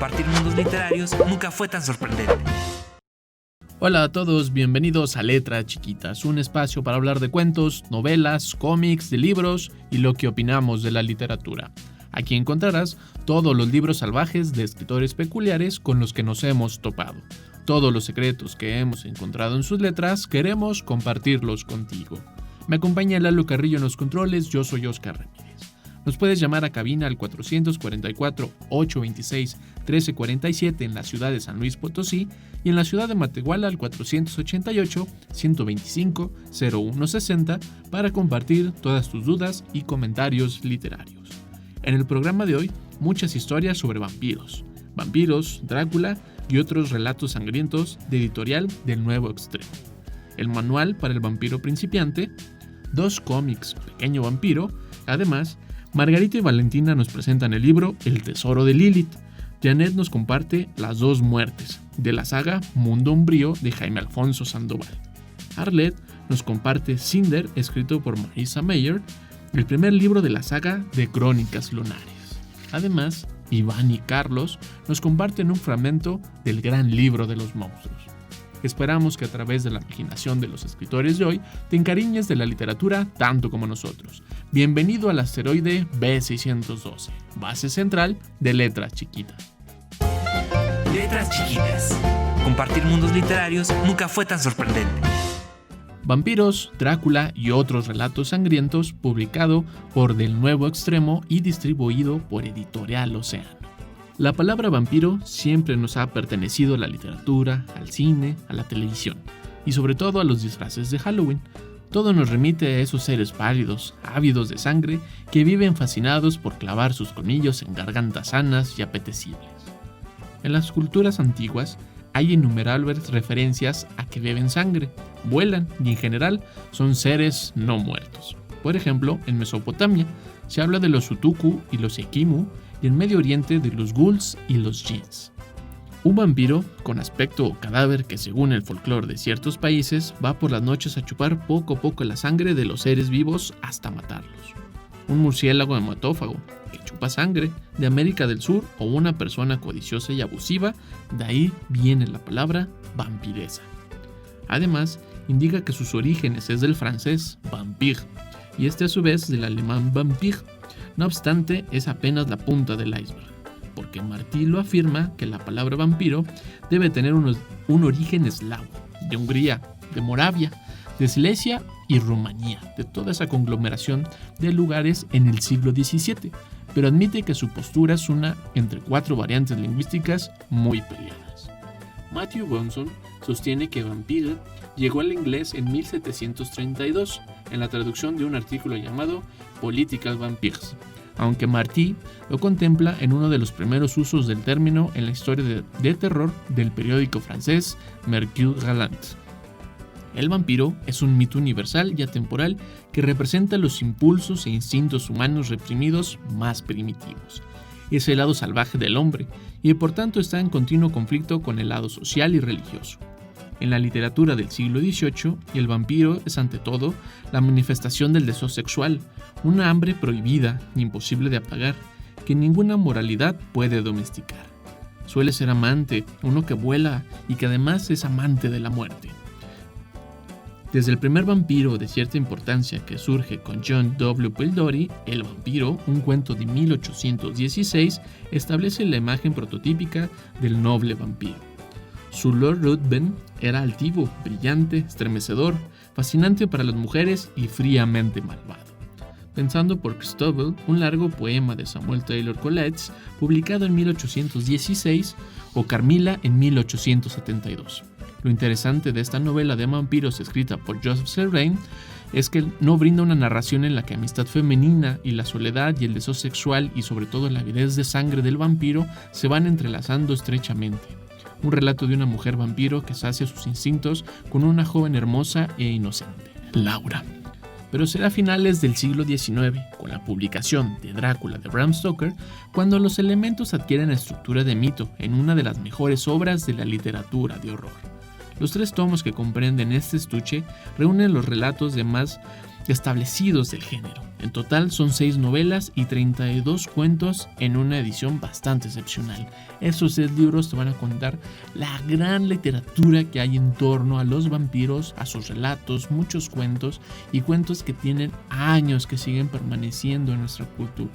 Compartir mundos literarios nunca fue tan sorprendente. Hola a todos, bienvenidos a Letras Chiquitas, un espacio para hablar de cuentos, novelas, cómics, de libros y lo que opinamos de la literatura. Aquí encontrarás todos los libros salvajes de escritores peculiares con los que nos hemos topado. Todos los secretos que hemos encontrado en sus letras queremos compartirlos contigo. Me acompaña Lalo Carrillo en los controles, yo soy Oscar Ramírez. Nos puedes llamar a cabina al 444-826-1347 en la ciudad de San Luis Potosí y en la ciudad de Matehuala al 488-125-0160 para compartir todas tus dudas y comentarios literarios. En el programa de hoy, muchas historias sobre vampiros, Drácula y otros relatos sangrientos de editorial del Nuevo Extremo. El manual para el vampiro principiante, 2 cómics Pequeño Vampiro, además, Margarita y Valentina nos presentan el libro El Tesoro de Lilith. Janet nos comparte Las 2 muertes, de la saga Mundo Umbrío de Jaime Alfonso Sandoval. Arlette nos comparte Cinder, escrito por Marissa Meyer, el primer libro de la saga de Crónicas Lunares. Además, Iván y Carlos nos comparten un fragmento del gran libro de los monstruos. Esperamos que a través de la imaginación de los escritores de hoy te encariñes de la literatura tanto como nosotros. Bienvenido al asteroide B612, base central de Letras Chiquitas. Letras Chiquitas. Compartir mundos literarios nunca fue tan sorprendente. Vampiros, Drácula y otros relatos sangrientos, publicado por Del Nuevo Extremo y distribuido por Editorial Océano. La palabra vampiro siempre nos ha pertenecido a la literatura, al cine, a la televisión y sobre todo a los disfraces de Halloween. Todo nos remite a esos seres pálidos, ávidos de sangre, que viven fascinados por clavar sus colmillos en gargantas sanas y apetecibles. En las culturas antiguas hay innumerables referencias a que beben sangre, vuelan y en general son seres no muertos. Por ejemplo, en Mesopotamia se habla de los Utuku y los Ekimu, y en Medio Oriente de los ghouls y los jinns. Un vampiro con aspecto o cadáver que, según el folclore de ciertos países, va por las noches a chupar poco a poco la sangre de los seres vivos hasta matarlos. Un murciélago hematófago que chupa sangre de América del Sur, o una persona codiciosa y abusiva, de ahí viene la palabra vampiresa. Además, indica que sus orígenes es del francés vampire y a su vez del alemán vampire. No obstante, es apenas la punta del iceberg, porque Martí lo afirma que la palabra vampiro debe tener un origen eslavo, de Hungría, de Moravia, de Silesia y Rumanía, de toda esa conglomeración de lugares en el siglo XVII, pero admite que su postura es una entre 4 variantes lingüísticas muy peleadas. Matthew Bonson sostiene que vampire llegó al inglés en 1732 en la traducción de un artículo llamado Political Vampires, aunque Martí lo contempla en uno de los primeros usos del término en la historia de terror del periódico francés Mercure Galant. El vampiro es un mito universal y atemporal que representa los impulsos e instintos humanos reprimidos más primitivos. Es el lado salvaje del hombre y por tanto está en continuo conflicto con el lado social y religioso. En la literatura del siglo XVIII, el vampiro es ante todo la manifestación del deseo sexual, una hambre prohibida, imposible de apagar, que ninguna moralidad puede domesticar. Suele ser amante, uno que vuela y que además es amante de la muerte. Desde el primer vampiro de cierta importancia que surge con John W. Pildory, El vampiro, un cuento de 1816, establece la imagen prototípica del noble vampiro. Su Lord Ruthven era altivo, brillante, estremecedor, fascinante para las mujeres y fríamente malvado. Pensando por Christabel, un largo poema de Samuel Taylor Coleridge, publicado en 1816, o Carmilla en 1872. Lo interesante de esta novela de vampiros escrita por Joseph Serrain es que no brinda una narración en la que amistad femenina y la soledad y el deseo sexual y sobre todo la avidez de sangre del vampiro se van entrelazando estrechamente. Un relato de una mujer vampiro que sacia sus instintos con una joven hermosa e inocente, Laura. Pero será a finales del siglo XIX, con la publicación de Drácula de Bram Stoker, cuando los elementos adquieren estructura de mito en una de las mejores obras de la literatura de horror. Los 3 tomos que comprenden este estuche reúnen los relatos de más establecidos del género. En total son 6 novelas y 32 cuentos en una edición bastante excepcional. Estos 6 libros te van a contar la gran literatura que hay en torno a los vampiros, a sus relatos, muchos cuentos y cuentos que tienen años que siguen permaneciendo en nuestra cultura.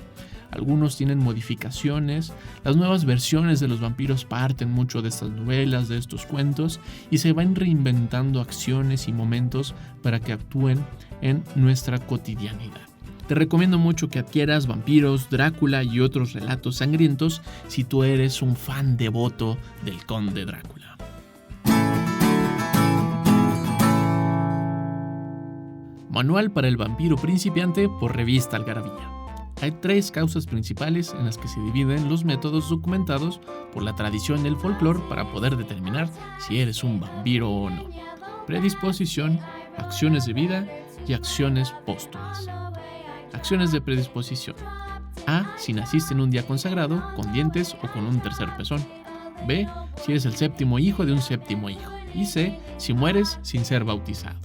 Algunos tienen modificaciones, las nuevas versiones de los vampiros parten mucho de estas novelas, de estos cuentos, y se van reinventando acciones y momentos para que actúen en nuestra cotidianidad. Te recomiendo mucho que adquieras Vampiros, Drácula y otros relatos sangrientos si tú eres un fan devoto del Conde Drácula. Manual para el vampiro principiante por Revista Algarabía. Hay 3 causas principales en las que se dividen los métodos documentados por la tradición y el folclore para poder determinar si eres un vampiro o no: predisposición, acciones de vida y acciones póstumas. Acciones de predisposición: A. Si naciste en un día consagrado, con dientes o con un tercer pezón. B. Si eres el 7º hijo de un 7º hijo. Y C. Si mueres sin ser bautizado.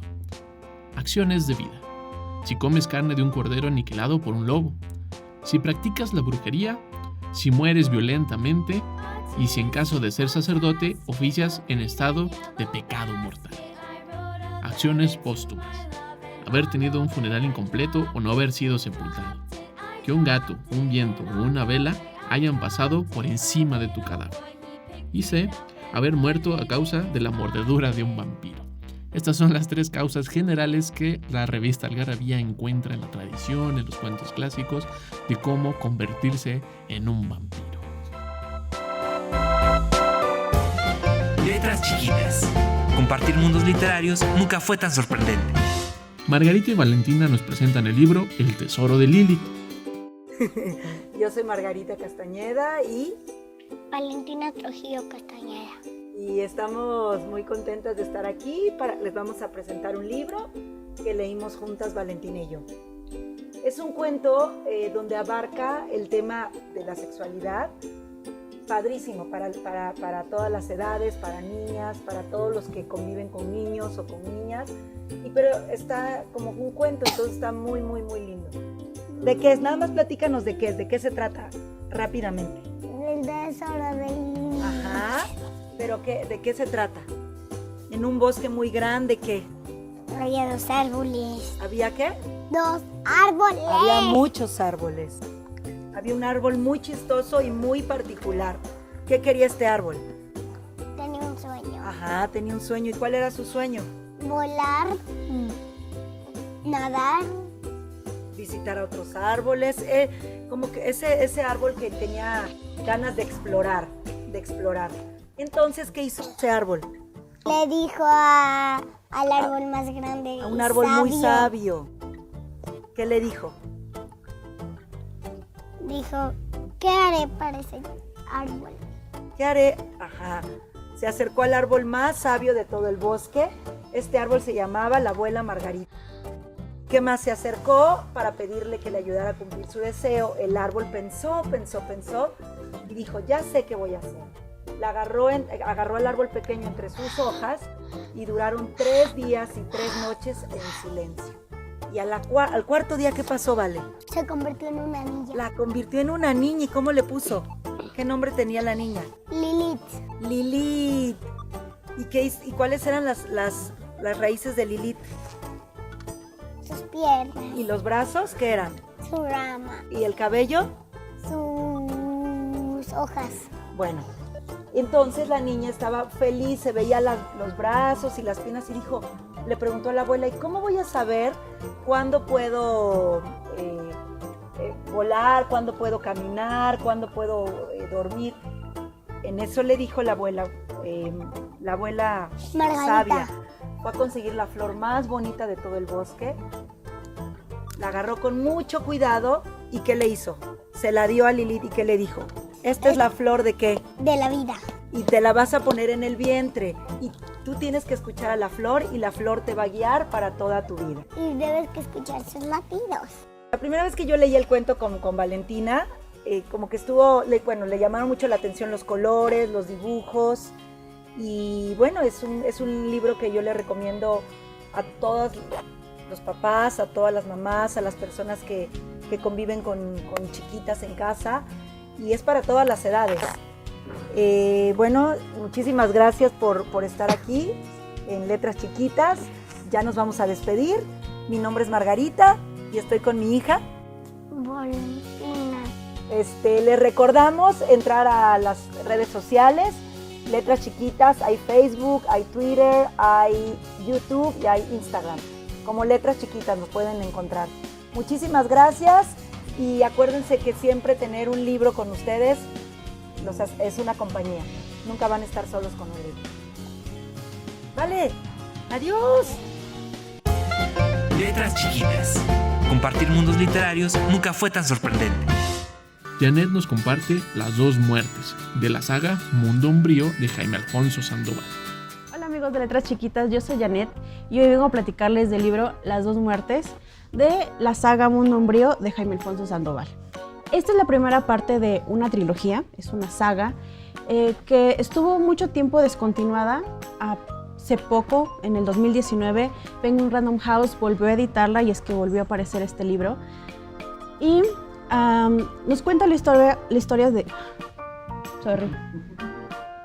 Acciones de vida: si comes carne de un cordero aniquilado por un lobo, si practicas la brujería, si mueres violentamente y si en caso de ser sacerdote oficias en estado de pecado mortal. Acciones póstumas: haber tenido un funeral incompleto o no haber sido sepultado, que un gato, un viento o una vela hayan pasado por encima de tu cadáver. Y C. Haber muerto a causa de la mordedura de un vampiro. Estas son las 3 causas generales que la revista Algarabía encuentra en la tradición, en los cuentos clásicos, de cómo convertirse en un vampiro. Letras chiquitas. Compartir mundos literarios nunca fue tan sorprendente. Margarita y Valentina nos presentan el libro El tesoro de Lilith. Yo soy Margarita Castañeda y Valentina Trujillo Castañeda. Y estamos muy contentas de estar aquí. Les vamos a presentar un libro que leímos juntas Valentina y yo. Es un cuento donde abarca el tema de la sexualidad, padrísimo para todas las edades, para niñas, para todos los que conviven con niños o con niñas, pero está como un cuento, entonces está muy, muy, muy lindo. ¿De qué es? Nada más platícanos de qué se trata rápidamente. El tesoro de Lilith. Ajá. ¿Pero de qué se trata? En un bosque muy grande, ¿qué? Había 2 árboles. ¿Había qué? 2 árboles. Había muchos árboles. Había un árbol muy chistoso y muy particular. ¿Qué quería este árbol? Tenía un sueño. Ajá, tenía un sueño. ¿Y cuál era su sueño? Volar, nadar, visitar a otros árboles. Como que ese árbol que tenía ganas de explorar. Entonces, ¿qué hizo ese árbol? Le dijo al árbol más grande. A un árbol muy sabio. ¿Qué le dijo? Dijo, ¿qué haré para ese árbol? ¿Qué haré? Ajá. Se acercó al árbol más sabio de todo el bosque. Este árbol se llamaba la abuela Margarita. ¿Qué más? Se acercó para pedirle que le ayudara a cumplir su deseo. El árbol pensó y dijo, ya sé qué voy a hacer. Agarró al árbol pequeño entre sus hojas y duraron 3 días y 3 noches en silencio. Y al 4.º día, ¿qué pasó, Vale? Se convirtió en una niña. La convirtió en una niña. ¿Y cómo le puso? ¿Qué nombre tenía la niña? Lilith. Lilith. ¿Y cuáles eran las raíces de Lilith? Sus piernas. ¿Y los brazos qué eran? Su rama. ¿Y el cabello? Sus hojas. Bueno, entonces la niña estaba feliz, se veía los brazos y las piernas y le preguntó a la abuela, ¿y cómo voy a saber cuándo puedo volar, cuándo puedo caminar, cuándo puedo dormir? En eso le dijo la abuela Margarita. sabia, fue a conseguir la flor más bonita de todo el bosque, la agarró con mucho cuidado y ¿qué le hizo? Se la dio a Lilith y ¿qué le dijo? Esta es la flor ¿de qué? De la vida. Y te la vas a poner en el vientre y tú tienes que escuchar a la flor y la flor te va a guiar para toda tu vida. Y debes que escuchar sus latidos. La primera vez que yo leí el cuento con Valentina, como que le llamaron mucho la atención los colores, los dibujos, Y bueno, es un libro que yo le recomiendo a todos los papás, a todas las mamás, a las personas que conviven con chiquitas en casa, y es para todas las edades. Bueno, muchísimas gracias por estar aquí en Letras Chiquitas. Ya nos vamos a despedir. Mi nombre es Margarita y estoy con mi hija Valentina. Les recordamos entrar a las redes sociales, Letras Chiquitas. Hay Facebook, hay Twitter, hay YouTube y hay Instagram. Como Letras Chiquitas nos pueden encontrar. Muchísimas gracias y acuérdense que siempre tener un libro con ustedes es una compañía. Nunca van a estar solos con un libro. Vale, adiós. Letras Chiquitas. Compartir mundos literarios nunca fue tan sorprendente. Janet nos comparte Las dos muertes, de la saga Mundo Umbrío de Jaime Alfonso Sandoval. Hola amigos de Letras Chiquitas, yo soy Janet y hoy vengo a platicarles del libro Las dos muertes de la saga Mundo Umbrío de Jaime Alfonso Sandoval. Esta es la primera parte de una trilogía, es una saga que estuvo mucho tiempo descontinuada. Hace poco, en el 2019, Penguin Random House volvió a editarla y es que volvió a aparecer este libro. Y nos cuenta la historia de...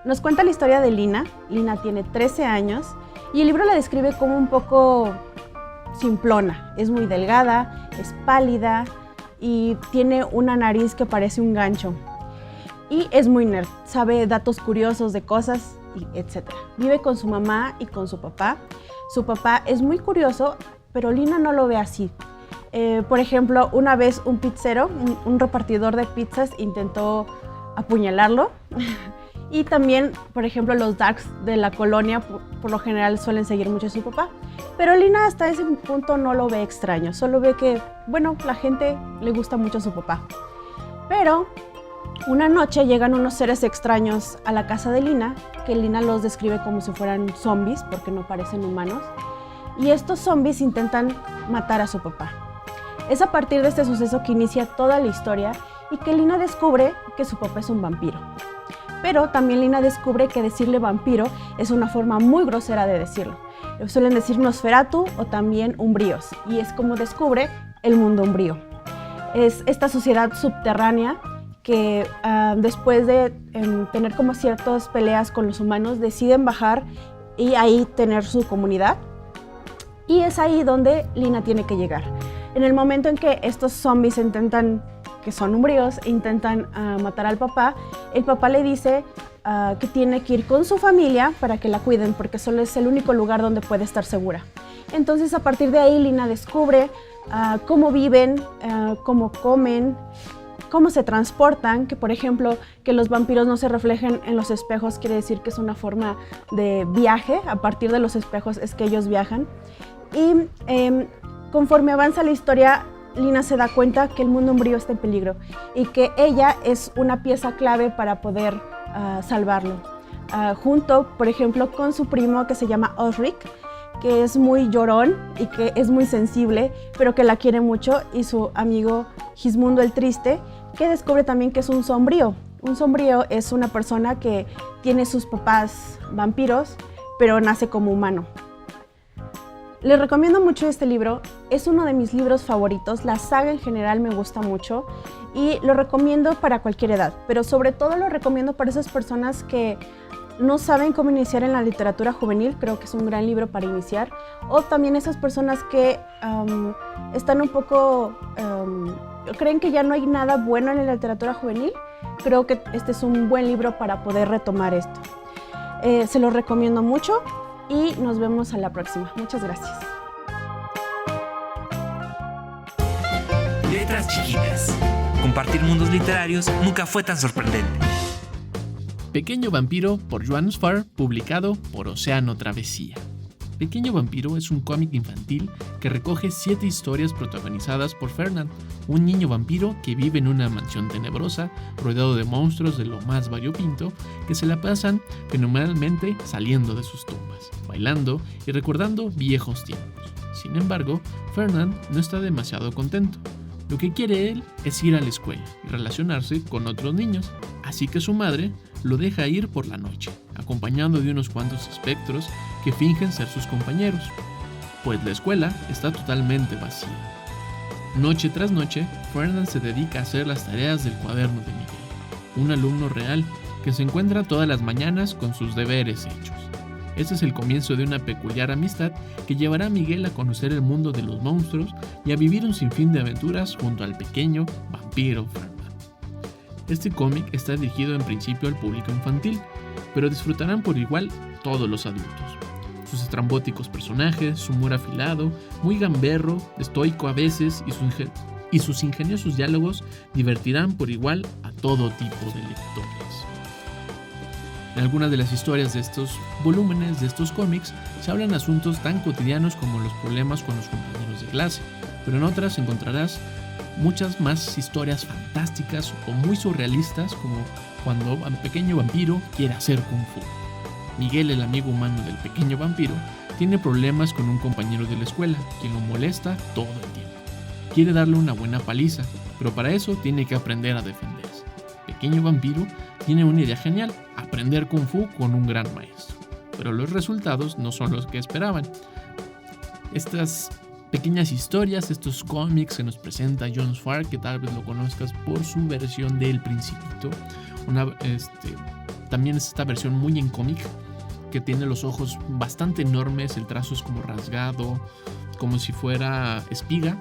Nos cuenta la historia de Lina. Lina tiene 13 años y el libro la describe como un poco simplona. Es muy delgada, es pálida y tiene una nariz que parece un gancho. Y es muy nerd, sabe datos curiosos de cosas, etc. Vive con su mamá y con su papá. Su papá es muy curioso, pero Lina no lo ve así. Por ejemplo, una vez un pizzero, un repartidor de pizzas, intentó apuñalarlo. Y también, por ejemplo, los darks de la colonia por lo general suelen seguir mucho a su papá. Pero Lina hasta ese punto no lo ve extraño, solo ve que, bueno, la gente le gusta mucho a su papá. Pero una noche llegan unos seres extraños a la casa de Lina, que Lina los describe como si fueran zombies, porque no parecen humanos. Y estos zombies intentan matar a su papá. Es a partir de este suceso que inicia toda la historia y que Lina descubre que su papá es un vampiro. Pero también Lina descubre que decirle vampiro es una forma muy grosera de decirlo. Suelen decir Nosferatu o también umbríos, y es como descubre el mundo umbrío. Es esta sociedad subterránea que después de tener como ciertas peleas con los humanos deciden bajar y ahí tener su comunidad. Y es ahí donde Lina tiene que llegar. En el momento en que estos zombies que son umbríos, intentan matar al papá, el papá le dice que tiene que ir con su familia para que la cuiden, porque solo es el único lugar donde puede estar segura. Entonces, a partir de ahí, Lina descubre cómo viven, cómo comen, cómo se transportan, que por ejemplo, que los vampiros no se reflejen en los espejos quiere decir que es una forma de viaje. A partir de los espejos es que ellos viajan. Y conforme avanza la historia, Lina se da cuenta que el mundo umbrío está en peligro y que ella es una pieza clave para poder salvarlo. Junto, por ejemplo, con su primo que se llama Osric, que es muy llorón y que es muy sensible, pero que la quiere mucho, y su amigo Gismundo el Triste, que descubre también que es un sombrío. Un sombrío es una persona que tiene sus papás vampiros, pero nace como humano. Les recomiendo mucho este libro, es uno de mis libros favoritos, la saga en general me gusta mucho y lo recomiendo para cualquier edad, pero sobre todo lo recomiendo para esas personas que no saben cómo iniciar en la literatura juvenil, creo que es un gran libro para iniciar, o también esas personas que están un poco, creen que ya no hay nada bueno en la literatura juvenil, creo que este es un buen libro para poder retomar esto. Se los recomiendo mucho. Y nos vemos a la próxima. Muchas gracias. Letras Chiquitas. Compartir mundos literarios nunca fue tan sorprendente. Pequeño vampiro por Johannes Farr, publicado por Océano Travesía. Pequeño vampiro es un cómic infantil que recoge 7 historias protagonizadas por Fernand, un niño vampiro que vive en una mansión tenebrosa rodeado de monstruos de lo más variopinto que se la pasan fenomenalmente saliendo de sus tumbas, bailando y recordando viejos tiempos. Sin embargo, Fernand no está demasiado contento. Lo que quiere él es ir a la escuela y relacionarse con otros niños, así que su madre lo deja ir por la noche, acompañado de unos cuantos espectros que fingen ser sus compañeros, pues la escuela está totalmente vacía. Noche tras noche, Fernand se dedica a hacer las tareas del cuaderno de Miguel, un alumno real que se encuentra todas las mañanas con sus deberes hechos. Este es el comienzo de una peculiar amistad que llevará a Miguel a conocer el mundo de los monstruos y a vivir un sinfín de aventuras junto al pequeño vampiro Fernand. Este cómic está dirigido en principio al público infantil, pero disfrutarán por igual todos los adultos. Sus estrambóticos personajes, su humor afilado, muy gamberro, estoico a veces y sus ingeniosos diálogos divertirán por igual a todo tipo de lectores. En algunas de las historias de estos volúmenes, de estos cómics, se hablan asuntos tan cotidianos como los problemas con los compañeros de clase, pero en otras encontrarás muchas más historias fantásticas o muy surrealistas, como cuando un pequeño vampiro quiere hacer kung fu. Miguel, el amigo humano del pequeño vampiro, tiene problemas con un compañero de la escuela, quien lo molesta todo el tiempo. Quiere darle una buena paliza, pero para eso tiene que aprender a defenderse. Pequeño vampiro tiene una idea genial: aprender kung fu con un gran maestro. Pero los resultados no son los que esperaban. Estas pequeñas historias, estos cómics que nos presenta John Swartz, que tal vez lo conozcas por su versión de El Principito. También es esta versión muy en cómic, que tiene los ojos bastante enormes, el trazo es como rasgado, como si fuera espiga.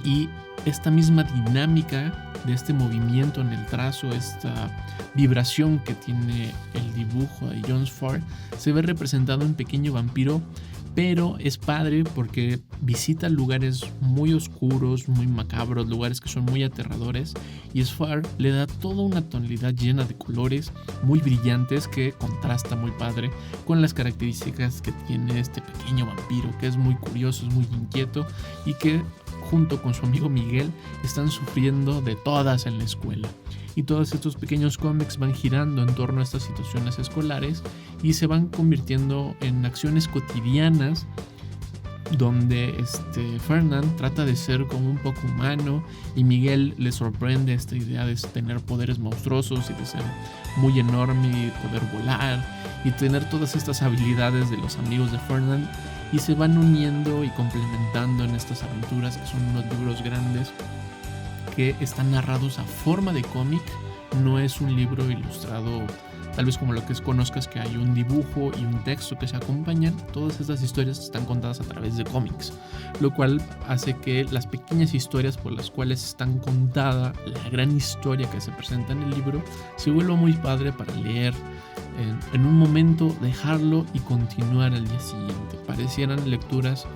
Y esta misma dinámica de este movimiento en el trazo, esta vibración que tiene el dibujo de John Swartz, se ve representado en Pequeño Vampiro, pero es padre porque visita lugares muy oscuros, muy macabros, lugares que son muy aterradores, y Swartz le da toda una tonalidad llena de colores muy brillantes que contrasta muy padre con las características que tiene este pequeño vampiro, que es muy curioso, es muy inquieto y que junto con su amigo Miguel están sufriendo de todas en la escuela. Y todos estos pequeños cómics van girando en torno a estas situaciones escolares y se van convirtiendo en acciones cotidianas donde Fernand trata de ser como un poco humano y Miguel le sorprende esta idea de tener poderes monstruosos y de ser muy enorme y poder volar y tener todas estas habilidades de los amigos de Fernand, y se van uniendo y complementando en estas aventuras, que son unos libros grandes que están narrados a forma de cómic. No es un libro ilustrado tal vez como lo que conozcas, que hay un dibujo y un texto que se acompañan. Todas estas historias están contadas a través de cómics, lo cual hace que las pequeñas historias por las cuales están contada la gran historia que se presenta en el libro se vuelva muy padre para leer en un momento, dejarlo y continuar al día siguiente. Parecieran lecturas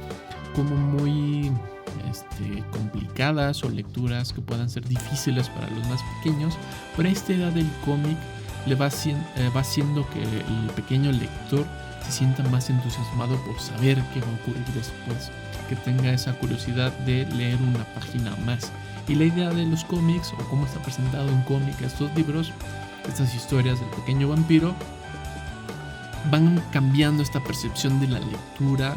como muy complicadas o lecturas que puedan ser difíciles para los más pequeños, pero esta idea del cómic le va haciendo que el pequeño lector se sienta más entusiasmado por saber qué va a ocurrir después, que tenga esa curiosidad de leer una página más. Y la idea de los cómics, o cómo está presentado en cómic estos libros, estas historias del pequeño vampiro, van cambiando esta percepción de la lectura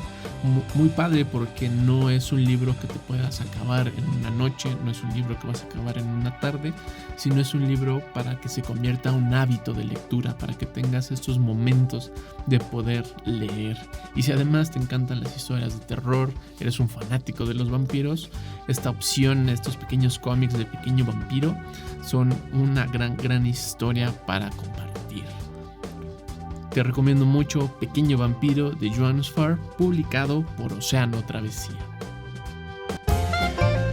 muy padre, porque no es un libro que te puedas acabar en una noche, no es un libro que vas a acabar en una tarde, sino es un libro para que se convierta en un hábito de lectura, para que tengas estos momentos de poder leer. Y si además te encantan las historias de terror, eres un fanático de los vampiros, esta opción, estos pequeños cómics de Pequeño Vampiro son una gran historia para compartir. Te recomiendo mucho Pequeño Vampiro de John Swartz, publicado por Océano Travesía.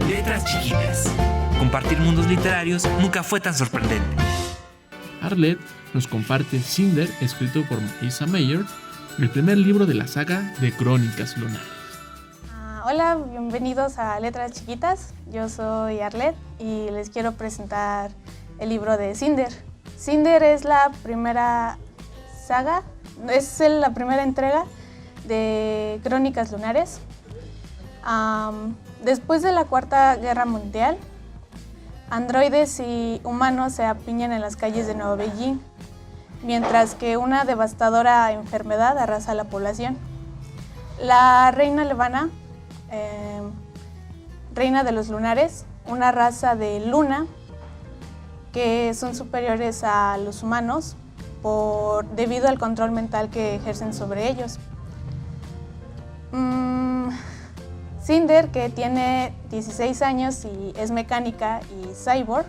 Letras chiquitas. Compartir mundos literarios nunca fue tan sorprendente. Arlette nos comparte Cinder, escrito por Marissa Meyer, el primer libro de la saga de Crónicas Lunares. Hola, bienvenidos a Letras Chiquitas. Yo soy Arlette y les quiero presentar el libro de Cinder. Cinder es la primera saga, es la primera entrega de Crónicas Lunares. Después de la Cuarta Guerra Mundial, androides y humanos se apiñan en las calles de Nueva Beijing, mientras que una devastadora enfermedad arrasa la población. La reina Levana, reina de los lunares, una raza de luna, que son superiores a los humanos debido al control mental que ejercen sobre ellos. Cinder, que tiene 16 años y es mecánica y cyborg,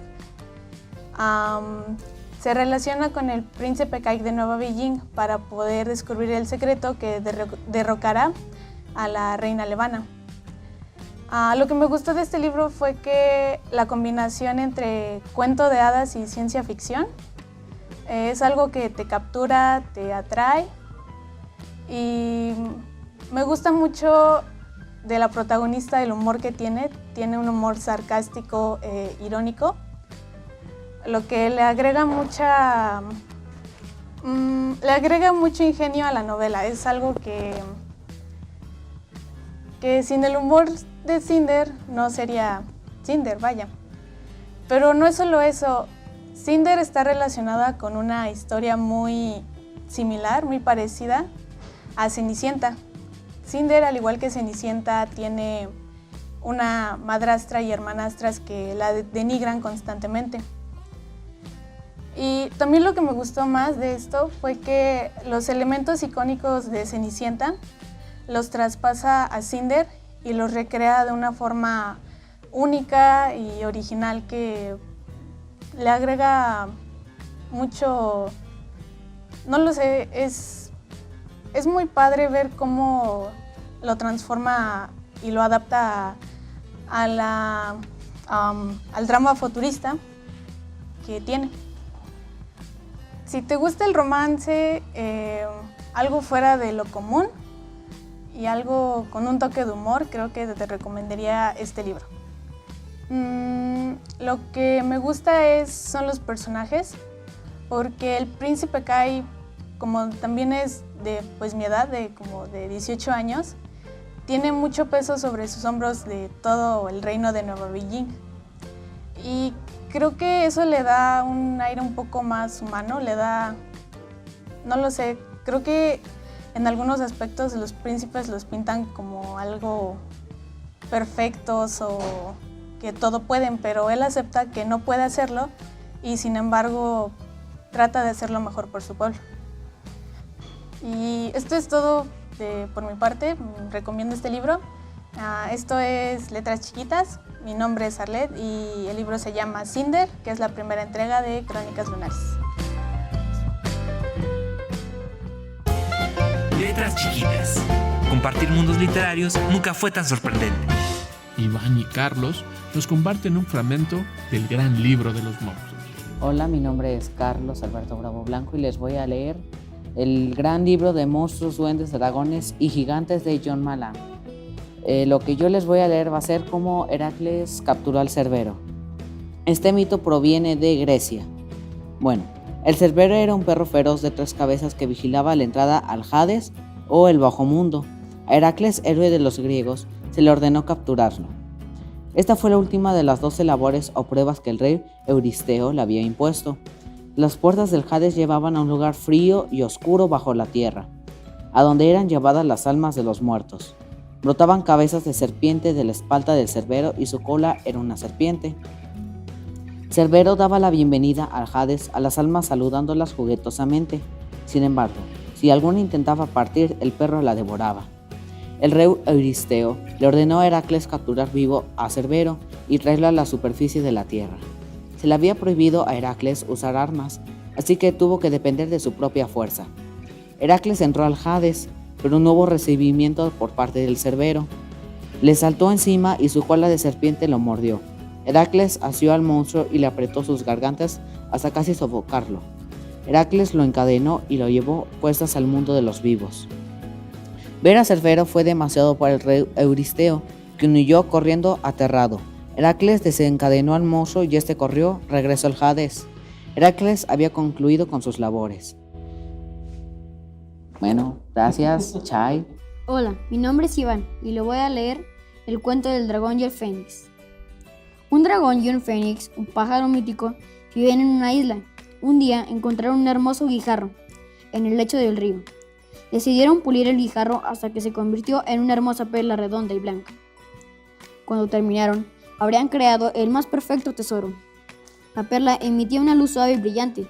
se relaciona con el príncipe Kai de Nueva Beijing para poder descubrir el secreto que derrocará a la reina Levana. Lo que me gustó de este libro fue que la combinación entre cuento de hadas y ciencia ficción es algo que te captura, te atrae, y me gusta mucho de la protagonista el humor que tiene un humor sarcástico, irónico, lo que le agrega mucho ingenio a la novela. Es algo que sin el humor de Cinder no sería Cinder, vaya. Pero no es solo eso, Cinder está relacionada con una historia muy similar, muy parecida a Cenicienta. Cinder, al igual que Cenicienta, tiene una madrastra y hermanastras que la denigran constantemente. Y también lo que me gustó más de esto fue que los elementos icónicos de Cenicienta los traspasa a Cinder y los recrea de una forma única y original que le agrega mucho, no lo sé, es muy padre ver cómo lo transforma y lo adapta al drama futurista que tiene. Si te gusta el romance, algo fuera de lo común y algo con un toque de humor, creo que te recomendaría este libro. Lo que me gusta son los personajes, porque el príncipe Kai, como también es de mi edad, como de 18 años, tiene mucho peso sobre sus hombros de todo el reino de Nueva Beijing. Y creo que eso le da un aire un poco más humano, no lo sé, creo que en algunos aspectos los príncipes los pintan como algo perfectos o que todo pueden, pero él acepta que no puede hacerlo y sin embargo trata de hacerlo mejor por su pueblo. Y esto es todo por mi parte, recomiendo este libro. Esto es Letras Chiquitas, mi nombre es Arlet y el libro se llama Cinder, que es la primera entrega de Crónicas Lunares. Letras Chiquitas. Compartir mundos literarios nunca fue tan sorprendente. Iván y Carlos nos comparten un fragmento del gran libro de los monstruos. Hola, mi nombre es Carlos Alberto Bravo Blanco y les voy a leer el gran libro de monstruos, duendes, dragones y gigantes de John Malan. Lo que yo les voy a leer va a ser cómo Heracles capturó al Cerbero. Este mito proviene de Grecia. Bueno, el Cerbero era un perro feroz de 3 cabezas que vigilaba la entrada al Hades o el bajo mundo. A Heracles, héroe de los griegos, se le ordenó capturarlo. Esta fue la última de las 12 labores o pruebas que el rey Euristeo le había impuesto. Las puertas del Hades llevaban a un lugar frío y oscuro bajo la tierra, a donde eran llevadas las almas de los muertos. Brotaban cabezas de serpiente de la espalda del Cerbero y su cola era una serpiente. Cerbero daba la bienvenida al Hades a las almas saludándolas juguetosamente. Sin embargo, si alguna intentaba partir, el perro la devoraba. El rey Euristeo le ordenó a Heracles capturar vivo a Cerbero y traerlo a la superficie de la tierra. Se le había prohibido a Heracles usar armas, así que tuvo que depender de su propia fuerza. Heracles entró al Hades, pero no hubo recibimiento por parte del Cerbero. Le saltó encima y su cola de serpiente lo mordió. Heracles asió al monstruo y le apretó sus gargantas hasta casi sofocarlo. Heracles lo encadenó y lo llevó puestas al mundo de los vivos. Ver a Cerbero fue demasiado para el rey Euristeo, quien huyó corriendo aterrado. Heracles desencadenó al monstruo y este corrió, regresó al Hades. Heracles había concluido con sus labores. Bueno, gracias, Chai. Hola, mi nombre es Iván y le voy a leer el cuento del dragón y el fénix. Un dragón y un fénix, un pájaro mítico, viven en una isla. Un día encontraron un hermoso guijarro en el lecho del río. Decidieron pulir el guijarro hasta que se convirtió en una hermosa perla redonda y blanca. Cuando terminaron, habrían creado el más perfecto tesoro. La perla emitía una luz suave y brillante.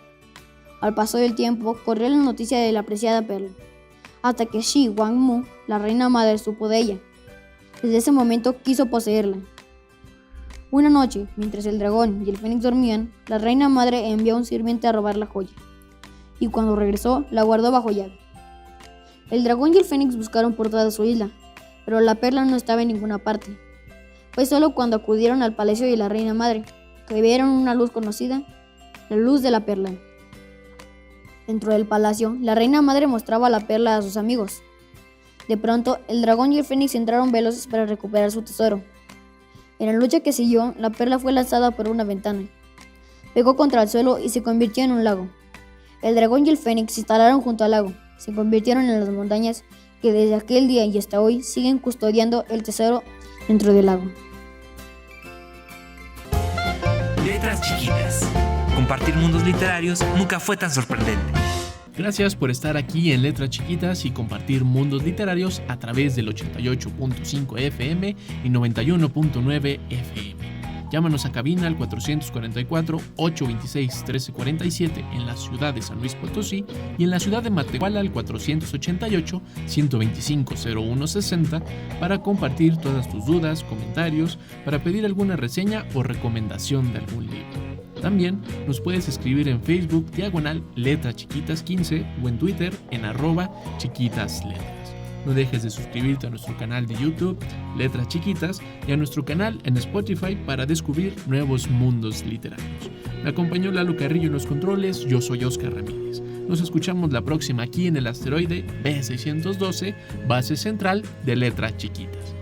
Al paso del tiempo, corrió la noticia de la apreciada perla, hasta que Shi Wang-mu, la reina madre, supo de ella. Desde ese momento quiso poseerla. Una noche, mientras el dragón y el fénix dormían, la reina madre envió a un sirviente a robar la joya, y cuando regresó, la guardó bajo llave. El dragón y el fénix buscaron por toda su isla, pero la perla no estaba en ninguna parte. Fue solo cuando acudieron al palacio de la reina madre que vieron una luz conocida, la luz de la perla. Dentro del palacio, la reina madre mostraba la perla a sus amigos. De pronto, el dragón y el fénix entraron veloces para recuperar su tesoro. En la lucha que siguió, la perla fue lanzada por una ventana. Pegó contra el suelo y se convirtió en un lago. El dragón y el fénix se instalaron junto al lago. Se convirtieron en las montañas que desde aquel día y hasta hoy siguen custodiando el tesoro dentro del lago. Letras chiquitas. Compartir mundos literarios nunca fue tan sorprendente. Gracias por estar aquí en Letras Chiquitas y compartir mundos literarios a través del 88.5 FM y 91.9 FM. Llámanos a cabina al 444-826-1347 en la ciudad de San Luis Potosí y en la ciudad de Matehuala al 488-125-0160 para compartir todas tus dudas, comentarios, para pedir alguna reseña o recomendación de algún libro. También nos puedes escribir en Facebook /Letras Chiquitas 15 o en Twitter en @chiquitasletras. No dejes de suscribirte a nuestro canal de YouTube, Letras Chiquitas, y a nuestro canal en Spotify para descubrir nuevos mundos literarios. Me acompañó Lalo Carrillo en los controles, yo soy Oscar Ramírez. Nos escuchamos la próxima aquí en el asteroide B612, base central de Letras Chiquitas.